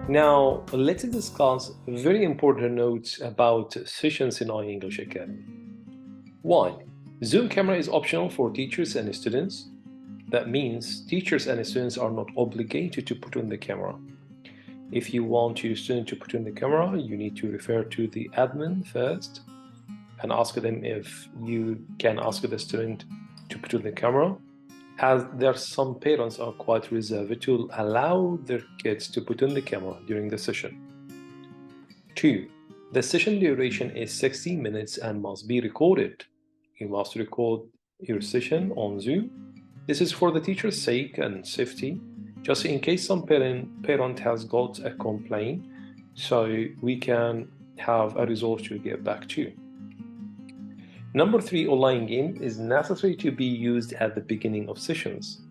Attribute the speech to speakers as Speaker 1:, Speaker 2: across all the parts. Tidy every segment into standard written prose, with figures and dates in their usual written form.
Speaker 1: Now, let's discuss very important notes about sessions in i.English Academy. 1. Zoom camera is optional for teachers and students. That means teachers and students are not obligated to put on the camera. If you want your student to put on the camera, you need to refer to the admin first and ask them if you can ask the student to put on the camera, as there are some parents are quite reserved to allow their kids to put on the camera during the session. 2. The session duration is 60 minutes and must be recorded. You must record your session on Zoom. This is for the teacher's sake and safety, just in case some parent has got a complaint, so we can have a resource to get back to. Number 3, online game is necessary to be used at the beginning of sessions.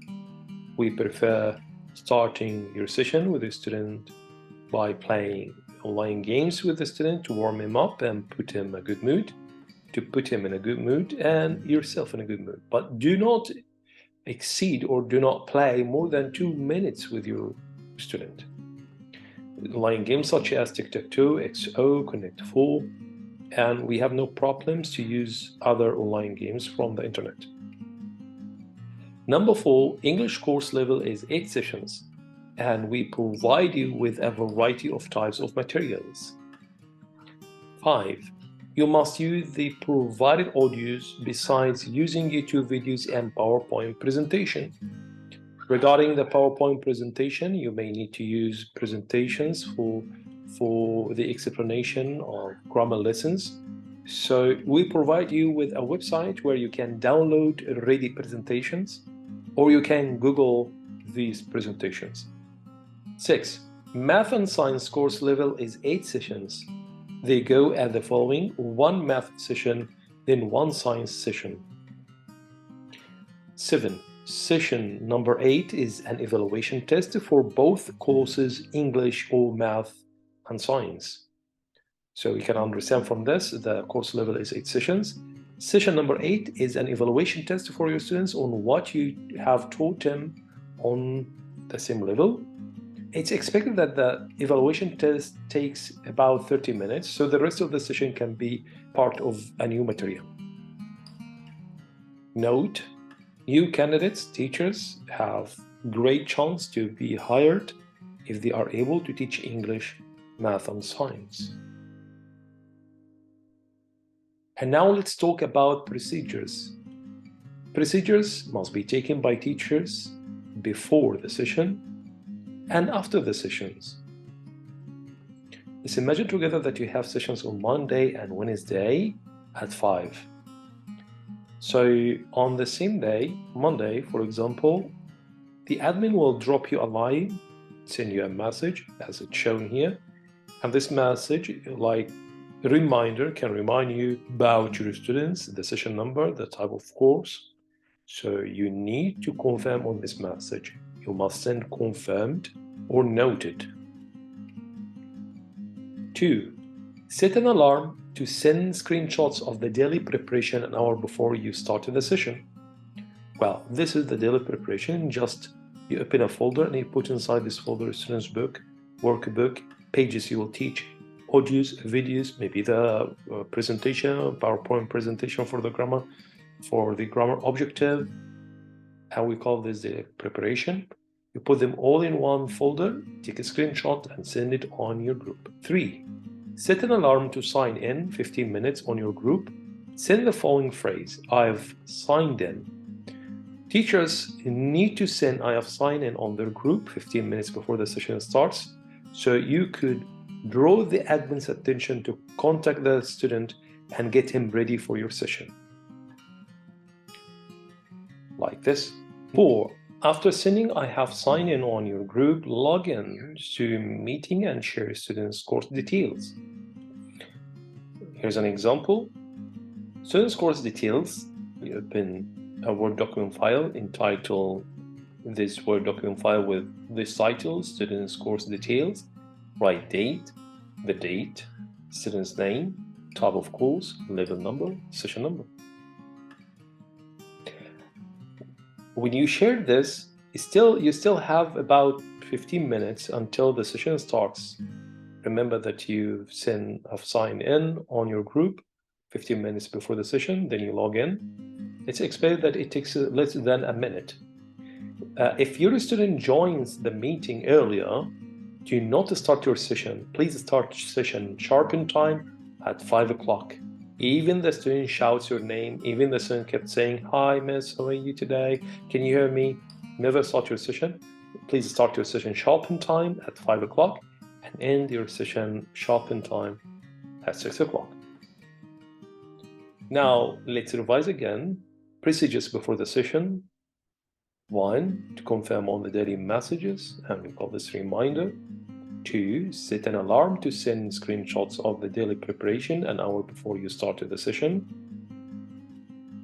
Speaker 1: We prefer starting your session with the student by playing online games with the student to warm him up and put him in a good mood, and yourself in a good mood. But do not exceed or do not play more than 2 minutes with your student. Online games such as Tic-Tac-Toe, XO, Connect 4, and we have no problems to use other online games from the internet. Number 4, English course level is 8 sessions, and we provide you with a variety of types of materials. 5, you must use the provided audios besides using YouTube videos and PowerPoint presentation. Regarding the PowerPoint presentation, you may need to use presentations for the explanation of grammar lessons. So we provide you with a website where you can download ready presentations, or you can Google these presentations. 6. Math and Science course level is 8 sessions. They go at the following: 1 math session, then 1 science session. 7. Session number 8 is an evaluation test for both courses, English or Math and Science. So you can understand from this, the course level is 8 sessions. Session number 8 is an evaluation test for your students on what you have taught them on the same level. It's expected that the evaluation test takes about 30 minutes, so the rest of the session can be part of a new material. Note: new candidates, teachers, have great chance to be hired if they are able to teach English, Math and Science. And now let's talk about procedures. Procedures must be taken by teachers before the session and after the sessions. Let's imagine together that you have sessions on Monday and Wednesday at 5. So on the same day, Monday, for example, the admin will drop you a line, send you a message as it's shown here, and this message, like a reminder, can remind you about your students, the session number, the type of course. So you need to confirm on this message. You must send confirmed or noted. 2. Set an alarm to send screenshots of the daily preparation an hour before you start the session. Well, this is the daily preparation. Just you open a folder and you put inside this folder student's book, workbook, pages you will teach, audios, videos, maybe the presentation, PowerPoint presentation for the grammar objective, and we call this the preparation. You put them all in one folder, take a screenshot and send it on your group. 3. Set an alarm to sign in 15 minutes on your group. Send the following phrase: I've signed in. Teachers need to send I have signed in on their group 15 minutes before the session starts, so you could draw the admin's attention to contact the student and get him ready for your session. Like this. 4. After sending I have signed in on your group, log in to meeting and share students' course details. Here's an example. Students' course details. We open a Word document file, entitle this Word document file with this title, Students' Course Details. Write date, the date, student's name, type of course, level number, session number. When you share this, you still have about 15 minutes until the session starts. Remember that you have signed in on your group 15 minutes before the session, then you log in. It's expected that it takes less than a minute. If your student joins the meeting earlier, do not start your session. Please start session sharp in time at 5 o'clock. Even the student shouts your name, even the student kept saying, "Hi, miss, how are you today? Can you hear me?" Never start your session. Please start your session sharp in time at 5 o'clock and end your session sharp in time at 6 o'clock. Now, let's revise again. Procedures before the session. 1, to confirm all the daily messages, and we call this reminder. 2, set an alarm to send screenshots of the daily preparation an hour before you started the session.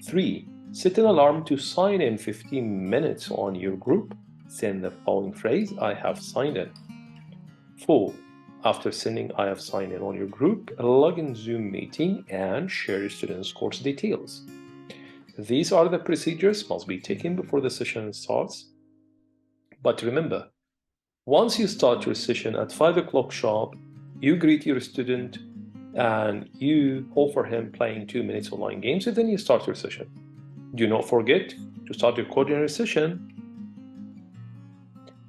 Speaker 1: 3, set an alarm to sign in 15 minutes on your group. Send the following phrase, "I have signed in." 4, after sending "I have signed in" on your group, log in Zoom meeting and share your students' course details. These are the procedures must be taken before the session starts. But remember, once you start your session at 5 o'clock sharp, you greet your student and you offer him playing 2 minutes online games, and then you start your session. Do not forget to start your coordinator session.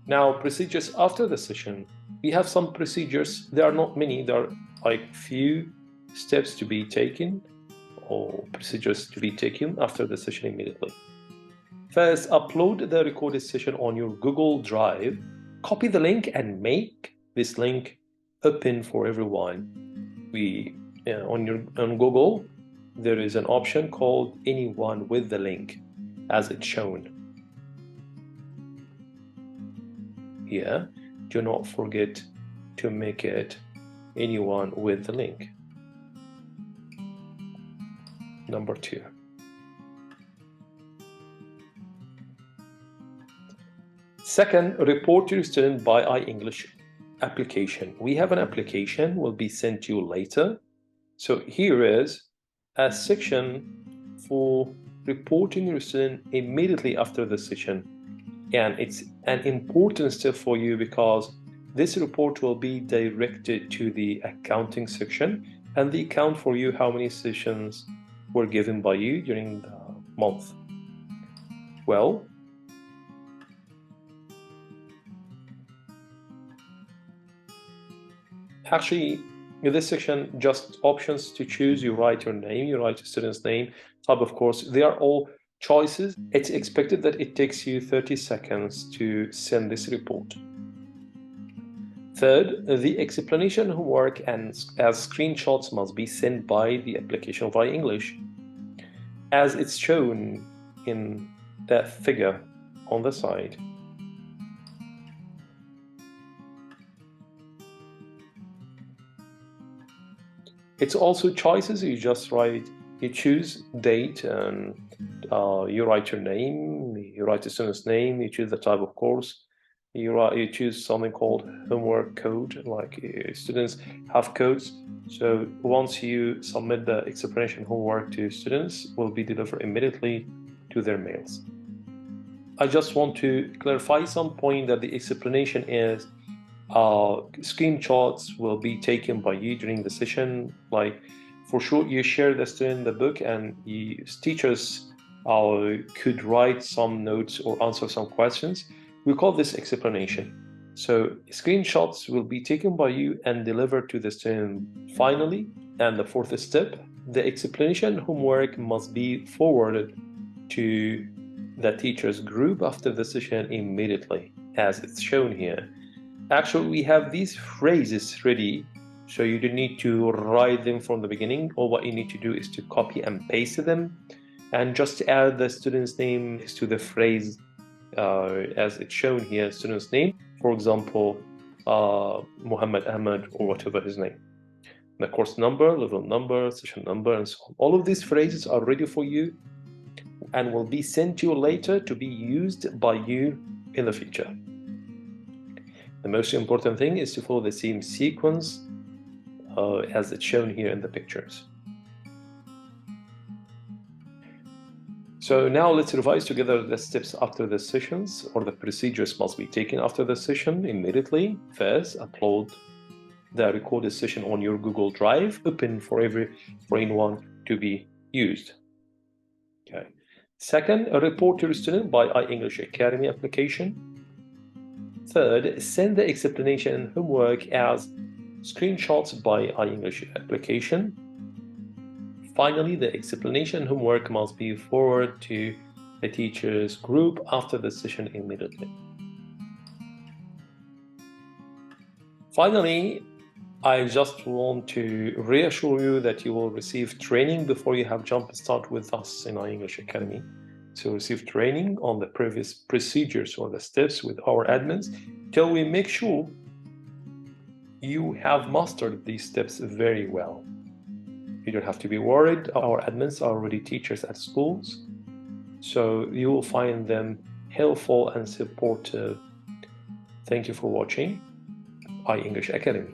Speaker 1: Now, procedures after the session. We have some procedures. There are not many. There are like few steps to be taken or procedures to be taken after the session immediately. First, upload the recorded session on your Google Drive. Copy the link and make this link open for everyone. On Google, there is an option called Anyone with the Link, as it's shown here. Do not forget to make it Anyone with the Link. Number 2. Second, report to your student by i.English application. We have an application, will be sent to you later. So here is a section for reporting your student immediately after the session. And it's an important step for you because this report will be directed to the accounting section, and they count for you how many sessions were given by you during the month. Well, actually, in this section, just options to choose. You write your name, you write your student's name, type of course. They are all choices. It's expected that it takes you 30 seconds to send this report. Third, the explanation homework and as screenshots must be sent by the application of i.English, as it's shown in that figure on the side. It's also choices. You just you choose date, and you write your name, you write the student's name, you choose the type of course, you choose something called homework code, like students have codes. So once you submit the explanation homework to students, will be delivered immediately to their mails. I just want to clarify some point that the explanation is screenshots will be taken by you during the session. Like, for sure, you share the student the book, and teachers could write some notes or answer some questions. We call this explanation. So screenshots will be taken by you and delivered to the student finally. And the fourth step, the explanation homework must be forwarded to the teacher's group after the session immediately, as it's shown here. Actually, we have these phrases ready, so you don't need to write them from the beginning. All what you need to do is to copy and paste them, and just add the student's name to the phrase as it's shown here, student's name. For example, Muhammad Ahmed, or whatever his name. The course number, level number, session number, and so on. All of these phrases are ready for you and will be sent to you later to be used by you in the future. The most important thing is to follow the same sequence as it's shown here in the pictures. So now let's revise together the steps after the sessions, or the procedures must be taken after the session immediately. First, upload the recorded session on your Google Drive, open for anyone to be used. Okay. Second, report to your student by i.English Academy application. Third, send the explanation and homework as screenshots by i.English application. Finally, the explanation and homework must be forwarded to the teacher's group after the session immediately. Finally, I just want to reassure you that you will receive training before you have jump start with us in i.English Academy. So receive training on the previous procedures or the steps with our admins till we make sure you have mastered these steps very well. You don't have to be worried. Our admins are already teachers at schools, so you will find them helpful and supportive. Thank you for watching i.English Academy.